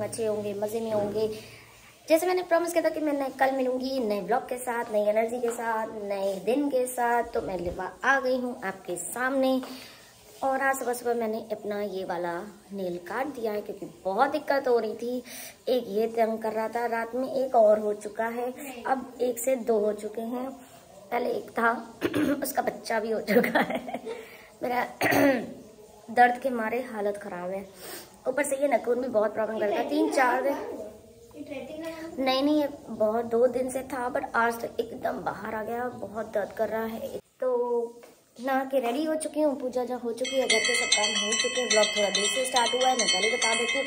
अच्छे होंगे, मज़े में होंगे। जैसे मैंने प्रॉमिस किया था कि मैं कल मिलूंगी नए ब्लॉग के साथ, नई एनर्जी के साथ, नए दिन के साथ, तो मैं आ गई हूँ आपके सामने। और आज सुबह सुबह मैंने अपना ये वाला नेल काट दिया है क्योंकि बहुत दिक्कत हो रही थी। एक ये तंग कर रहा था, रात में एक और हो चुका है, अब 1 से 2 हो चुके हैं। पहले एक था उसका बच्चा भी हो चुका है। मेरा दर्द के मारे हालत ख़राब है, ऊपर से ये नखून भी बहुत प्रॉब्लम करता है। 3-4 दिन नहीं बहुत 2 दिन से था, बट आज तो एकदम बाहर आ गया, बहुत दर्द कर रहा है। तो नहा के रेडी हो चुकी हूँ, पूजा जा हो चुकी है, घर के सब काम हो चुके हैं। ब्लॉग थोड़ा देर से स्टार्ट हुआ है, मैं पहले बता देती हूँ।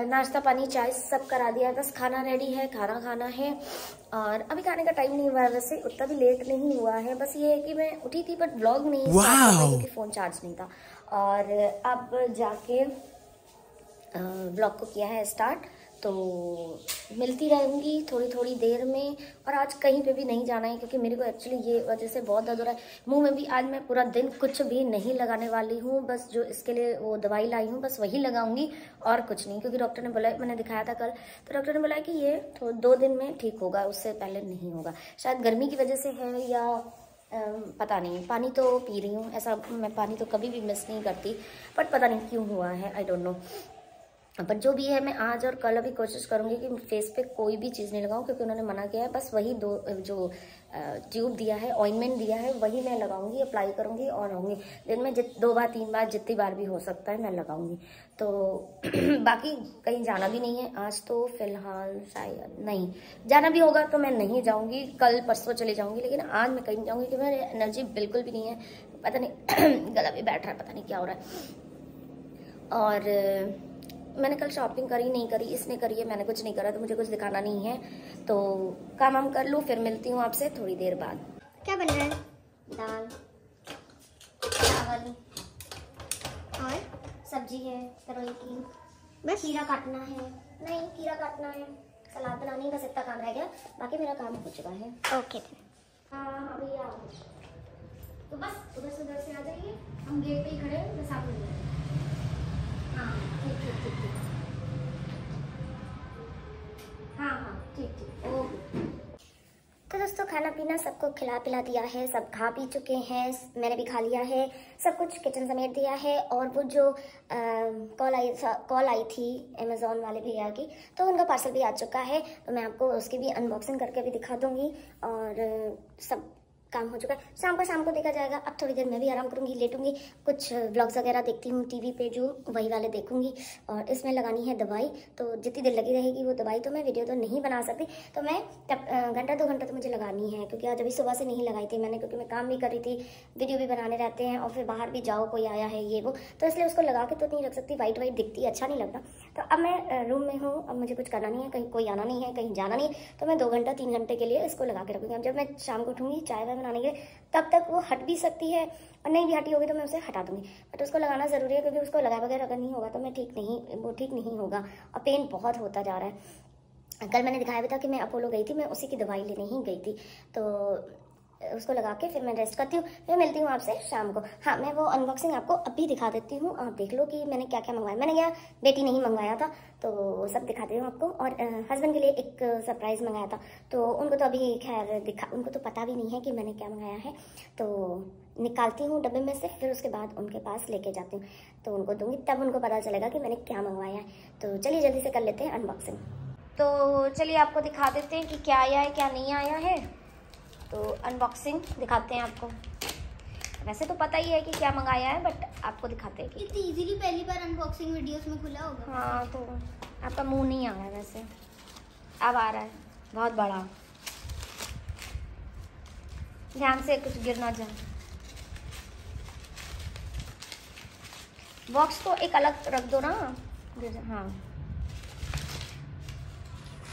नाश्ता पानी चाय सब करा दिया है, बस खाना रेडी है, खाना खाना है। और अभी खाने का टाइम नहीं हुआ है, वैसे उतना भी लेट नहीं हुआ है, बस ये है कि मैं उठी थी बट ब्लॉग नहीं स्टार्ट हुआ क्योंकि फ़ोन चार्ज नहीं था। और अब जाके ब्लॉग को किया है स्टार्ट, तो मिलती रहूँगी थोड़ी थोड़ी देर में। और आज कहीं पे भी नहीं जाना है क्योंकि मेरे को एक्चुअली ये वजह से बहुत दर्द हो रहा है मुंह में भी। आज मैं पूरा दिन कुछ भी नहीं लगाने वाली हूँ, बस जो इसके लिए वो दवाई लाई हूँ बस वही लगाऊंगी और कुछ नहीं, क्योंकि डॉक्टर ने बोला, मैंने दिखाया था कल, तो डॉक्टर ने बोला कि ये 2 दिन में ठीक होगा, उससे पहले नहीं होगा। शायद गर्मी की वजह से है या पता नहीं। पानी तो पी रही हूँ, ऐसा मैं पानी तो कभी भी मिस नहीं करती, बट पता नहीं क्यों हुआ है, आई डोंट नो। बट जो भी है, मैं आज और कल अभी कोशिश करूंगी कि फेस पे कोई भी चीज़ नहीं लगाऊं, क्योंकि उन्होंने मना किया है। बस वही 2 जो ट्यूब दिया है, ऑइंटमेंट दिया है, वही मैं लगाऊंगी, अप्लाई करूंगी और रहूँगी। दिन में 2 बार 3 बार जितनी बार भी हो सकता है मैं लगाऊंगी। तो बाकी कहीं जाना भी नहीं है आज, तो फिलहाल शायद नहीं जाना भी होगा तो मैं नहीं जाऊँगी, कल परसों चले जाऊँगी, लेकिन आज मैं कहीं जाऊँगी कि मेरी एनर्जी बिल्कुल भी नहीं है। पता नहीं गला भी बैठ रहा है, पता नहीं क्या हो रहा है। और मैंने कल शॉपिंग करी नहीं करी, इसने करी है, मैंने कुछ नहीं करा, तो मुझे कुछ दिखाना नहीं है। तो काम वाम कर लूँ, फिर मिलती हूँ आपसे थोड़ी देर बाद। क्या बन रहा है? दाल चावल और सब्जी है तरोई की, बस खीरा काटना है। नहीं, खीरा काटना है, सलाद बनाने का इतना काम रह गया, बाकी मेरा काम हो चुका है। ओके अभी आओ, तो बस उधर से आ जाइए, हम गेट पे ही खड़े हैं, बस आप मिल। हाँ ठीक। ठीक ओके। तो दोस्तों, खाना पीना सबको खिला पिला दिया है, सब खा पी चुके हैं, मैंने भी खा लिया है, सब कुछ किचन समेट दिया है। और वो जो कॉल आई थी अमेज़ॉन वाले भैया की, तो उनका पार्सल भी आ चुका है, तो मैं आपको उसकी भी अनबॉक्सिंग करके भी दिखा दूँगी। और सब काम हो चुका है, शाम को देखा जाएगा। अब थोड़ी देर मैं भी आराम करूंगी, लेटूंगी, कुछ व्लॉग्स वगैरह देखती हूँ टीवी पे, जो वही वाले देखूंगी। और इसमें लगानी है दवाई, तो जितनी देर लगी रहेगी वो दवाई, तो मैं वीडियो तो नहीं बना सकती, तो मैं तब घंटा 2 घंटा तो मुझे लगानी है, क्योंकि आज अभी सुबह से नहीं लगाई थी मैंने, क्योंकि मैं काम भी कर रही थी, वीडियो भी बनाने रहते हैं, और फिर बाहर भी जाओ, कोई आया है ये वो, तो इसलिए उसको लगा के तो नहीं रख सकती, वाइट दिखती है, अच्छा नहीं लगता। तो अब मैं रूम में हूँ, अब मुझे कुछ करना नहीं है, कहीं कोई आना नहीं है, कहीं जाना नहीं है, तो मैं 2 घंटा 3 घंटे के लिए इसको लगा के रखूँगी। अब जब मैं शाम को उठूँगी चाय वाय बनाने के लिए, तब तक वो हट भी सकती है, और नहीं भी हटी होगी तो मैं उसे हटा दूंगी। बट उसको लगाना ज़रूरी है, क्योंकि उसको लगाए बगैर अगर नहीं होगा तो मैं ठीक नहीं होगा, और पेन बहुत होता जा रहा है। कल मैंने दिखाया भी था कि मैं अपोलो गई थी, मैं उसी की दवाई लेने ही गई थी, तो उसको लगा के फिर मैं रेस्ट करती हूँ, फिर मिलती हूँ आपसे शाम को। हाँ, मैं वो अनबॉक्सिंग आपको अभी दिखा देती हूँ, आप देख लो कि मैंने क्या क्या मंगवाया। मैंने क्या बेटी नहीं मंगवाया था, तो सब दिखाती हूँ आपको। और हस्बैंड के लिए एक सरप्राइज़ मंगाया था, तो उनको तो अभी खैर उनको तो पता भी नहीं है कि मैंने क्या मंगाया है, तो निकालती हूँ डब्बे में से, फिर उसके बाद उनके पास लेके जाती हूँ, तो उनको दूँगी, तब उनको पता चलेगा कि मैंने क्या मंगवाया है। तो चलिए जल्दी से कर लेते हैं अनबॉक्सिंग। तो चलिए आपको दिखा देते हैं कि क्या आया है क्या नहीं आया है, तो अनबॉक्सिंग दिखाते हैं आपको। वैसे तो पता ही है कि क्या मंगाया है, बट आपको दिखाते हैं कि इतनी इजीली पहली बार अनबॉक्सिंग वीडियोस में खुला होगा। हाँ, तो आपका मुंह नहीं आ रहा है, वैसे अब आ रहा है, बहुत बड़ा, ध्यान से कुछ गिर ना जाए। बॉक्स को एक अलग रख दो ना, हाँ।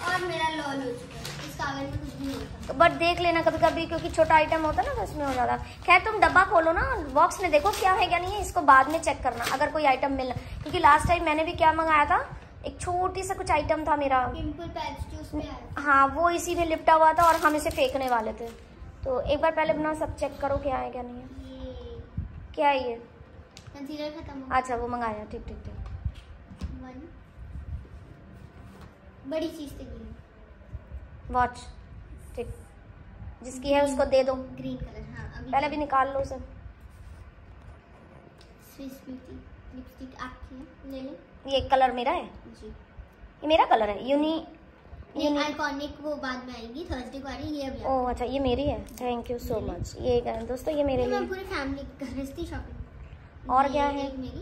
और मेरा लॉल हो चुका है, इस कागज में कुछ भी नहीं होता, बट देख लेना कभी कभी, क्योंकि छोटा आइटम होता है ना, तो उसमें हो जाता। खैर तुम डब्बा खोलो ना, बॉक्स में देखो क्या है क्या नहीं है, इसको बाद में चेक करना अगर कोई आइटम मिलना, क्योंकि लास्ट टाइम मैंने भी क्या मंगाया था, एक छोटी सा कुछ आइटम था मेरा, पिंपल पैच जो उसमें आया। हाँ, वो इसी में लिपटा हुआ था और हम इसे फेंकने वाले थे। तो एक बार पहले अपना सब चेक करो क्या है क्या नहीं है। ये क्या है ये? कंसीलर खत्म हो। अच्छा, वो मंगाया, ठीक। 1 बड़ी चीज टिकली वॉच, ठीक, जिसकी है उसको दे दो। Green colour. हाँ अभी पहले भी निकाल लो सब। स्विस ब्यूटी लिपस्टिक आपकी है, ले लें। ये कलर मेरा है जी, ये मेरा कलर है। नहीं आइकॉनिक वो बाद में आएगी, थर्सडे को आ रही है, ये अभी ओह अच्छा, ये मेरी है। Thank you so much. ये दोस्तों ये मेरे लिए। मैं पूरी फैमिली कर रही थी शॉपिंग। और क्या है? एक मेरी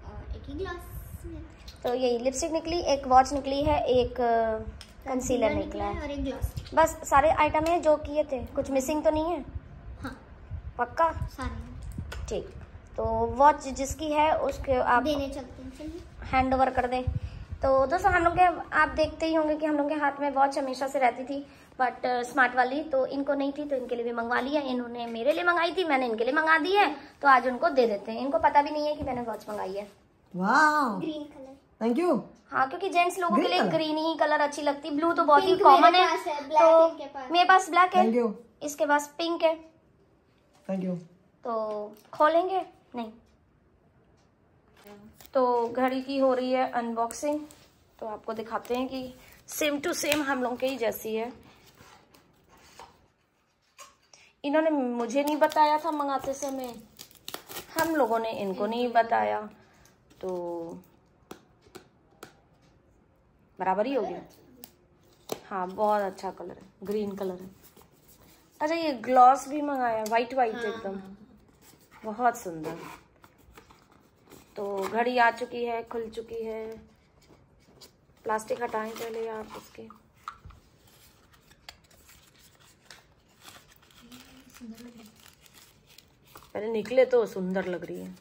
और एक ही ग्लास में। तो यही लिपस्टिक निकली, एक वॉच निकली है, एक कंसीलर निकला है और एक ग्लास। बस सारे आइटम है जो किए थे। कुछ मिसिंग तो नहीं है? हाँ पक्का? सारे ठीक। तो वॉच जिसकी है उसके आप देने चलते हैं, चलिए हैंड ओवर कर दें। तो दोस्तों हम लोग के, आप देखते ही होंगे कि हम लोग के हाथ में वॉच हमेशा से रहती थी, बट स्मार्ट वाली, तो इनको नहीं थी तो इनके लिए भी मंगवा लिया। इन्होंने मेरे लिए मंगाई थी, मैंने इनके लिए मंगा दी है, तो आज उनको दे देते हैं। इनको पता भी नहीं है कि मैंने वॉच मंगाई है। वाह, ग्रीन कलर। Thank you. हाँ, क्योंकि जेंट्स लोगों के लिए Green ग्रीन ही कलर अच्छी लगती, ब्लू तो बहुत ही Pink कॉमन मेरे है। पास है, black तो इनके पास। मेरे पास ब्लैक है, थैंक यू। इसके पास पिंक है। Thank you. तो खोलेंगे नहीं। तो घड़ी की हो रही है अनबॉक्सिंग, तो आपको दिखाते हैं कि सेम टू सेम हम लोग के ही जैसी है। इन्होंने मुझे नहीं बताया था मंगाते समय, हम लोगों ने इनको नहीं बताया, तो बराबर ही हो गया। हाँ बहुत अच्छा कलर है, ग्रीन कलर है। अच्छा ये ग्लॉस भी मंगाया, वाइट वाइट एकदम, बहुत सुंदर। तो घड़ी आ चुकी है, खुल चुकी है। प्लास्टिक हटाएं पहले आप उसके। पहले निकले तो सुंदर लग रही है।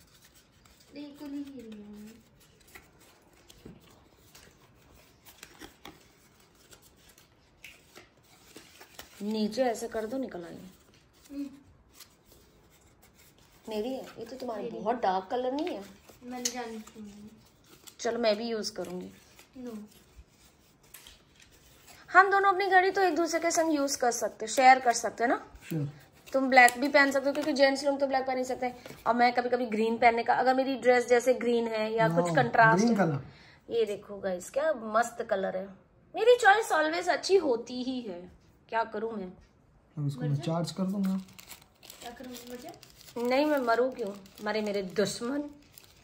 नीचे ऐसे कर दो, निकल आएंगे। मेरी है ये, तो तुम्हारी बहुत डार्क कलर नहीं है। मैं जानती हूँ। चलो मैं भी यूज करूंगी। नो, हम दोनों अपनी घड़ी तो एक दूसरे के संग यूज कर सकते, शेयर कर सकते हैं ना। Sure. तुम ब्लैक भी पहन सकते हो, क्योंकि जेंट्स लोग तो ब्लैक पहन नहीं सकते, और मैं कभी कभी ग्रीन पहनने का, अगर मेरी ड्रेस जैसे ग्रीन है या कुछ कंट्रास्ट ग्रीन है। कलर। ये देखो गाइस क्या मस्त कलर है। मेरी चॉइस ऑलवेज अच्छी होती ही है, क्या करूं मैं। अब इसको मैं चार्ज कर दूंगा। क्या करूँ मुझे? नहीं मैं मरूं क्यों, मरे मेरे दुश्मन।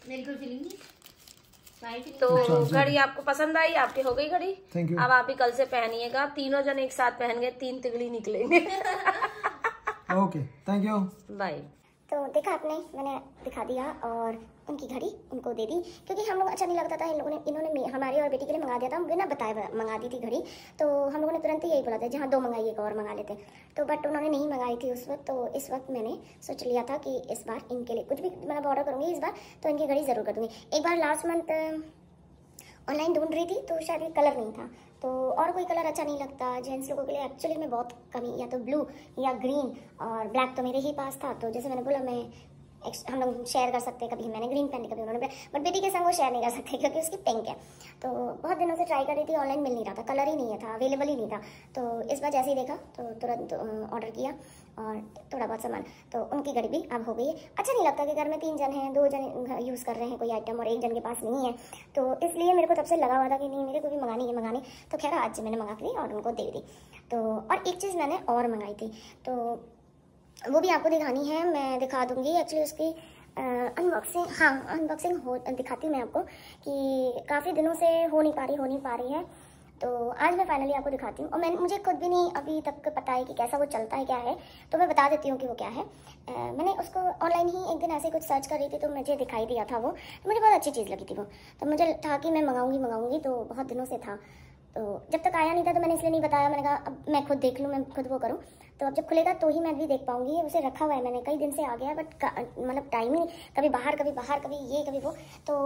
मेरी कोई फीलिंग नहीं। तो घड़ी आपको पसंद आई, आपकी हो गई घड़ी। Thank you. अब आप ही कल से पहनिएगा, तीनों जन एक साथ पहन गए, 3 तिगड़ी निकलेंगे। Okay, thank you. बाय। तो देखा आपने, मैंने दिखा दिया और उनकी घड़ी उनको दे दी, क्योंकि हम लोग अच्छा नहीं लगता था। इन्होंने हमारी और बेटी के लिए मंगा दिया था, बिना बताए मंगा दी थी घड़ी। तो हम लोगों ने तुरंत ही यही बोला था, जहाँ 2 मंगाई एक और मंगा लेते। तो बट उन्होंने नहीं मंगाई थी उस वक्त। तो इस वक्त मैंने सोच लिया था कि इस बार इनके लिए कुछ भी मतलब ऑर्डर करूँगी इस बार, तो इनकी घड़ी ज़रूर कर दूँगी। एक बार लास्ट मंथ ऑनलाइन ढूंढ रही थी, तो शायद ये कलर नहीं था, तो और कोई कलर अच्छा नहीं लगता जेंट्स लोगों के लिए एक्चुअली में बहुत कमी, या तो ब्लू या ग्रीन, और ब्लैक तो मेरे ही पास था। तो जैसे मैंने बोला, मैं हम लोग शेयर कर सकते हैं, कभी मैंने ग्रीन पहन ली, कभी उन्होंने, बट बेटी के संग वो शेयर नहीं कर सकते क्योंकि उसकी पिंक है। तो बहुत दिनों से ट्राई कर रही थी, ऑनलाइन मिल नहीं रहा था, कलर ही नहीं था, अवेलेबल ही नहीं था। तो इस बार जैसे ही देखा तो तुरंत ऑर्डर किया और थोड़ा बहुत सामान। तो उनकी घड़ी भी अब हो गई है। अच्छा नहीं लगता कि घर में 3 जन हैं, 2 जन यूज़ कर रहे हैं कोई आइटम और 1 जन के पास नहीं है। तो इसलिए मेरे को तब से लगा हुआ था कि नहीं, मेरे को भी मंगानी। तो खैर आज मैंने मंगा के दी और उनको दे दी। तो और एक चीज़ मैंने और मंगाई थी, तो वो भी आपको दिखानी है, मैं दिखा दूँगी। एक्चुअली उसकी अनबॉक्सिंग, हाँ अनबॉक्सिंग दिखाती हूँ मैं आपको, कि काफ़ी दिनों से हो नहीं पा रही है। तो आज मैं फाइनली आपको दिखाती हूँ। और मुझे खुद भी नहीं अभी तक पता है कि कैसा वो चलता है, क्या है। तो मैं बता देती हूँ कि वो क्या है। मैंने उसको ऑनलाइन ही एक दिन ऐसे कुछ सर्च कर रही थी, तो मुझे दिखाई दिया था वो, तो मुझे बहुत अच्छी चीज़ लगी थी वो। तो मुझे था कि मैं मंगाऊंगी, तो बहुत दिनों से था। तो जब तक आया नहीं था तो मैंने इसलिए नहीं बताया, मैंने कहा अब मैं खुद देख लूँ, मैं खुद वो करूँ। तो अब जब खुलेगा तो ही मैं भी देख पाऊंगी। उसे रखा हुआ है मैंने, कई दिन से आ गया, बट मतलब टाइम ही, कभी बाहर कभी ये कभी वो। तो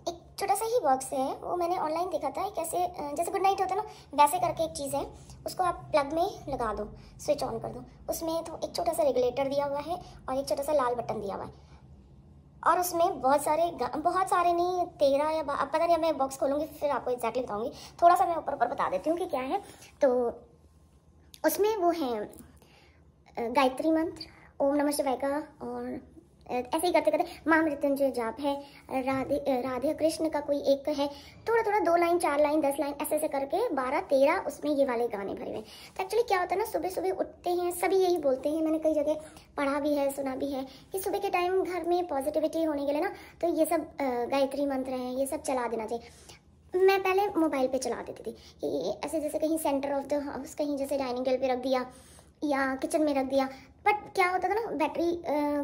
एक छोटा सा ही बॉक्स है, वो मैंने ऑनलाइन देखा था। कैसे जैसे गुड नाइट होता है ना, वैसे करके एक चीज़ है, उसको आप प्लग में लगा दो, स्विच ऑन कर दो। उसमें तो एक छोटा सा रेगुलेटर दिया हुआ है और एक छोटा सा लाल बटन दिया हुआ है, और उसमें बहुत सारे नहीं, 13 या अब पता नहीं, मैं बॉक्स खोलूँगी फिर आपको एग्जैक्टली बताऊँगी। थोड़ा सा मैं ऊपर बता देती हूँ कि क्या है। तो उसमें वो है गायत्री मंत्र, ओम नमः शिवाय का, और ऐसे ही करते करते माँ मृत्युंजय जाप है, राधे कृष्ण का कोई एक है, थोड़ा थोड़ा 2 लाइन 4 लाइन 10 लाइन ऐसे ऐसे करके 12-13 उसमें ये वाले गाने भरे हुए। तो एक्चुअली क्या होता है ना, सुबह सुबह उठते हैं सभी यही बोलते हैं, मैंने कई जगह पढ़ा भी है सुना भी है कि सुबह के टाइम घर में पॉजिटिविटी होने के लिए ना तो ये सब गायत्री मंत्र हैं ये सब चला देना चाहिए। मैं पहले मोबाइल पे चला देती थी कि ऐसे जैसे कहीं सेंटर ऑफ द हाउस, कहीं जैसे डाइनिंग टेबल पे रख दिया या किचन में रख दिया, बट क्या होता था ना बैटरी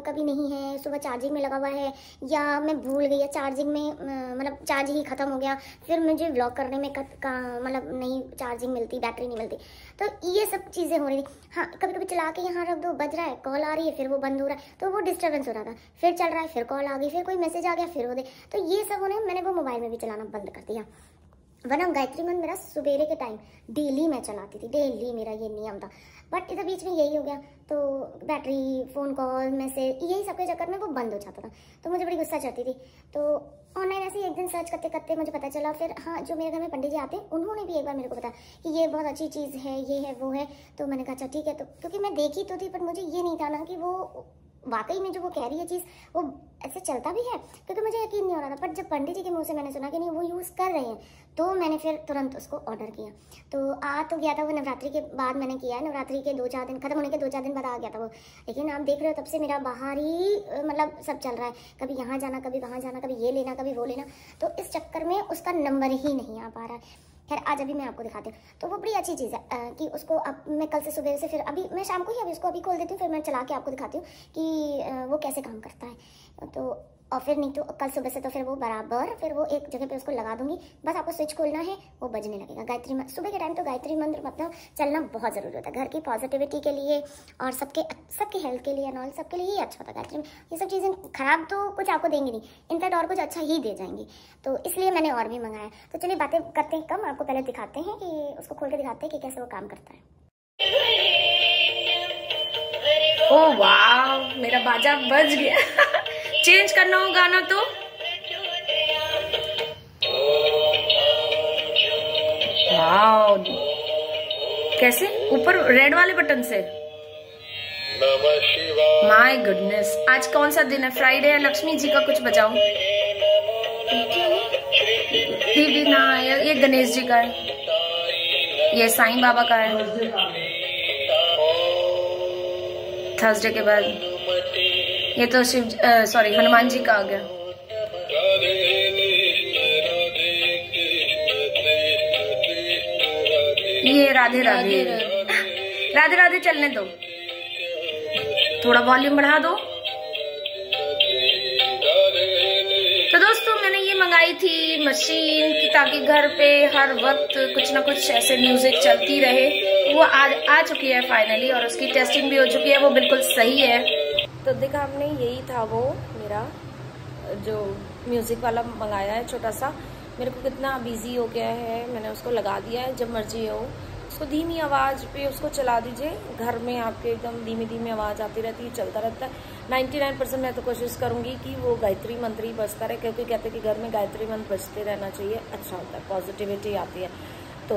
कभी नहीं है, सुबह चार्जिंग में लगा हुआ है या मैं भूल गई या चार्जिंग में मतलब चार्ज ही ख़त्म हो गया, फिर मुझे व्लॉग करने में मतलब नहीं चार्जिंग मिलती, बैटरी नहीं मिलती, तो ये सब चीज़ें हो रही थी। हाँ कभी कभी चला के यहाँ रख दो, बज रहा है, कॉल आ रही है, फिर वो बंद हो रहा है, तो वो डिस्टर्बेंस हो रहा था, फिर चल रहा है, फिर कॉल आ गई, फिर कोई मैसेज आ गया, फिर वो दे, तो ये सब होने मैंने वो मोबाइल में भी चलाना बंद कर दिया। वरना गायत्री मंत्र मेरा सुबेरे के टाइम डेली मैं चलाती थी, डेली मेरा ये नियम था, बट इधर बीच में यही हो गया तो बैटरी, फ़ोन कॉल, मैसेज, यही सब के चक्कर में वो बंद हो जाता था, तो मुझे बड़ी गुस्सा चढ़ती थी। तो ऑनलाइन ऐसे ही एक दिन सर्च करते करते मुझे पता चला, फिर हाँ जो मेरे घर में पंडित जी आते हैं उन्होंने भी एक बार मेरे को बताया कि ये बहुत अच्छी चीज़ है, ये है वो है, तो मैंने कहा अच्छा ठीक है। तो क्योंकि मैं देखी तो थी, पर मुझे ये नहीं था ना कि वो वाकई में जो वो कह रही है चीज़ वो ऐसे चलता भी है, क्योंकि मुझे यकीन नहीं हो रहा था। पर जब पंडित जी के मुंह से मैंने सुना कि नहीं वो यूज़ कर रहे हैं, तो मैंने फिर तुरंत उसको ऑर्डर किया। तो आ तो गया था वो, नवरात्रि के बाद मैंने किया है, नवरात्रि के 2-4 दिन खत्म होने के 2-4 दिन बाद आ गया था वो, लेकिन आप देख रहे हो तब से मेरा बाहर ही मतलब सब चल रहा है, कभी यहाँ जाना, कभी वहाँ जाना, कभी ये लेना, कभी वो लेना, तो इस चक्कर में उसका नंबर ही नहीं आ पा रहा है। खैर आज अभी मैं आपको दिखाती हूँ, तो वो बड़ी अच्छी चीज़ है कि उसको अब मैं कल से सुबह से, फिर अभी मैं शाम को ही अभी उसको अभी खोल देती हूँ, फिर मैं चला के आपको दिखाती हूँ कि वो कैसे काम करता है। तो और फिर नहीं तो कल सुबह से तो फिर वो बराबर फिर वो एक जगह पे उसको लगा दूंगी, बस आपको स्विच खोलना है, वो बजने लगेगा। गायत्री मंत्र सुबह के टाइम तो गायत्री मंत्र मतलब चलना बहुत ज़रूरी होता है घर की पॉजिटिविटी के लिए और सबके हेल्थ के लिए, नॉल सबके लिए ही अच्छा होता है गायत्री में। ये सब चीज़ें खराब तो कुछ आपको देंगी नहीं, इनफैक्ट और कुछ अच्छा ही दे जाएंगी, तो इसलिए मैंने और भी मंगाया। तो चलिए बातें करते हैं कम, आपको पहले दिखाते हैं कि उसको खोल के दिखाते हैं कि कैसे वो काम करता है। ओह वाह, मेरा बाजा बज गया। चेंज करना हो गाना तो वाह, कैसे ऊपर रेड वाले बटन से। माय गुडनेस, आज कौन सा दिन है, फ्राइडे है, लक्ष्मी जी का कुछ बजाओ। ये गणेश जी का है, ये साईं बाबा का है, थर्सडे के बाद ये तो सॉरी हनुमान जी का आ गया। ये राधे राधे राधे राधे चलने दो, थोड़ा वॉल्यूम बढ़ा दो। तो दोस्तों मैंने ये मंगाई थी मशीन की ताकि घर पे हर वक्त कुछ ना कुछ ऐसे म्यूजिक चलती रहे। वो आ चुकी है फाइनली और उसकी टेस्टिंग भी हो चुकी है, वो बिल्कुल सही है। तो देखा हमने, यही था वो मेरा जो म्यूजिक वाला मंगाया है छोटा सा, मेरे को कितना बिजी हो गया है, मैंने उसको लगा दिया है। जब मर्जी हो उसको धीमी आवाज़ पे उसको चला दीजिए, घर में आपके एकदम धीमी धीमी आवाज़ आती रहती है, चलता रहता है। 99% मैं तो कोशिश करूंगी कि वो गायत्री मंत्र ही बजता रहे, क्योंकि कहते हैं कि घर में गायत्री मंत्र बजते रहना चाहिए, अच्छा होता है, पॉजिटिविटी आती है। तो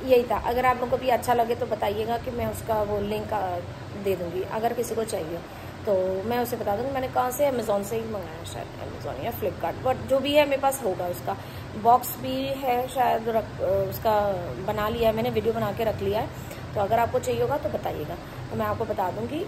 यही था, अगर आप लोगों को भी अच्छा लगे तो बताइएगा कि मैं उसका वो लिंक दे दूंगी, अगर किसी को चाहिए तो मैं उसे बता दूंगी। मैंने कहाँ से, अमेजोन से ही मंगाया, शायद अमेजोन या फ्लिपकार्ट, बट जो भी है मेरे पास होगा। उसका बॉक्स भी है शायद, उसका बना लिया है मैंने, वीडियो बना के रख लिया है, तो अगर आपको चाहिए होगा तो बताइएगा, तो मैं आपको बता दूंगी।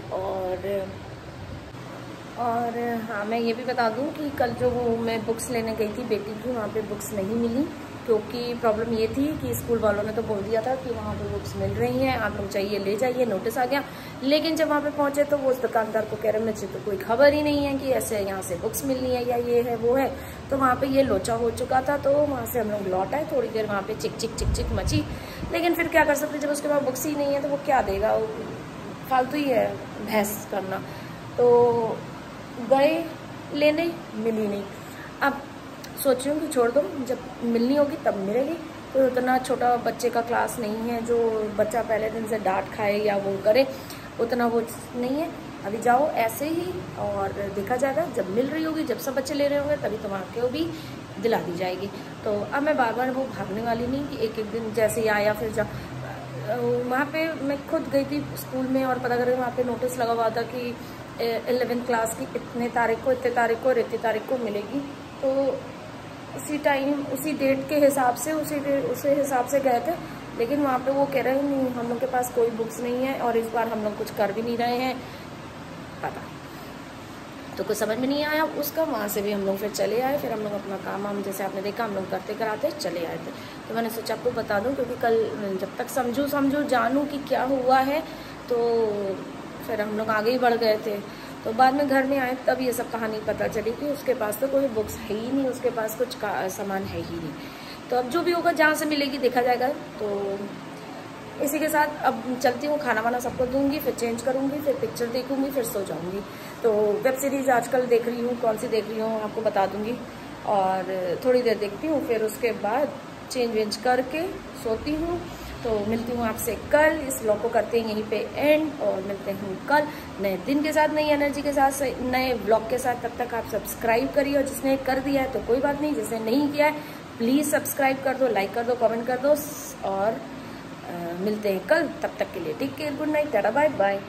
और हाँ मैं ये भी बता दूं कि कल जो वो मैं बुक्स लेने गई थी बेटी की, वहाँ पे बुक्स नहीं मिली, क्योंकि प्रॉब्लम ये थी कि स्कूल वालों ने तो बोल दिया था कि वहाँ पे बुक्स मिल रही हैं, आप लोग चाहिए ले जाइए, नोटिस आ गया। लेकिन जब वहाँ पे पहुँचे तो वो उस दुकानदार को कह रहे मुझे तो कोई खबर ही नहीं है कि ऐसे यहाँ से बुक्स मिलनी है या ये है वो है। तो वहाँ पे ये लोचा हो चुका था, तो वहाँ से हम लोग लौट आए। थोड़ी देर वहाँ पे चिक चिक चिक चिक मची, लेकिन फिर क्या कर सकते, जब उसके पास बुक्स ही नहीं है तो वो क्या देगा, वो फालतू ही है बहस करना। तो गए लेने, मिली नहीं। अब सोच रही हूँ कि छोड़ दो, जब मिलनी होगी तब मिलेगी। तो उतना छोटा बच्चे का क्लास नहीं है जो बच्चा पहले दिन से डांट खाए या वो करे, उतना वो नहीं है। अभी जाओ ऐसे ही और देखा जाएगा, जब मिल रही होगी, जब सब बच्चे ले रहे होंगे तभी तुम्हारे को भी दिला दी जाएगी। तो अब मैं बार बार वो भागने वाली नहीं कि एक एक दिन जैसे ही आया फिर जा। वहाँ पे मैं खुद गई थी स्कूल में और पता करें वहाँ पे नोटिस लगा हुआ था कि 11th क्लास की इतने तारीख को और इतनी तारीख को मिलेगी। तो उसी टाइम उसी डेट के हिसाब से उसी हिसाब से गए थे, लेकिन वहाँ पे वो कह रहे हैं नहीं हम लोग के पास कोई बुक्स नहीं है और इस बार हम लोग कुछ कर भी नहीं रहे हैं, पता तो कुछ समझ में नहीं आया उसका। वहाँ से भी हम लोग फिर चले आए, फिर हम लोग अपना काम हम जैसे आपने देखा हम लोग करते कराते चले आए थे। तो मैंने सोचा आपको बता दूं, क्योंकि कल जब तक समझूँ जानूँ कि क्या हुआ है, तो फिर हम लोग आगे ही बढ़ गए थे। तो बाद में घर में आए तब ये सब कहानी पता चली कि उसके पास तो कोई बुक्स है ही नहीं, उसके पास कुछ सामान है ही नहीं। तो अब जो भी होगा जहाँ से मिलेगी देखा जाएगा। तो इसी के साथ अब चलती हूँ, खाना वाना सबको दूंगी, फिर चेंज करूँगी, फिर पिक्चर देखूँगी, फिर सो जाऊँगी। तो वेब सीरीज़ आजकल देख रही हूँ, कौन सी देख रही हूँ आपको बता दूँगी, और थोड़ी देर देखती हूँ, फिर उसके बाद चेंज वेंज करके सोती हूँ। तो मिलती हूँ आपसे कल, इस व्लॉग को करते हैं यहीं पे एंड, और मिलते हैं कल नए दिन के साथ, नई एनर्जी के साथ, नए व्लॉग के साथ। तब तक आप सब्सक्राइब करिए, और जिसने कर दिया है तो कोई बात नहीं, जिसने नहीं किया है प्लीज़ सब्सक्राइब कर दो, लाइक कर दो, कमेंट कर दो, और मिलते हैं कल। तब तक के लिए take care, good night, tata, bye bye.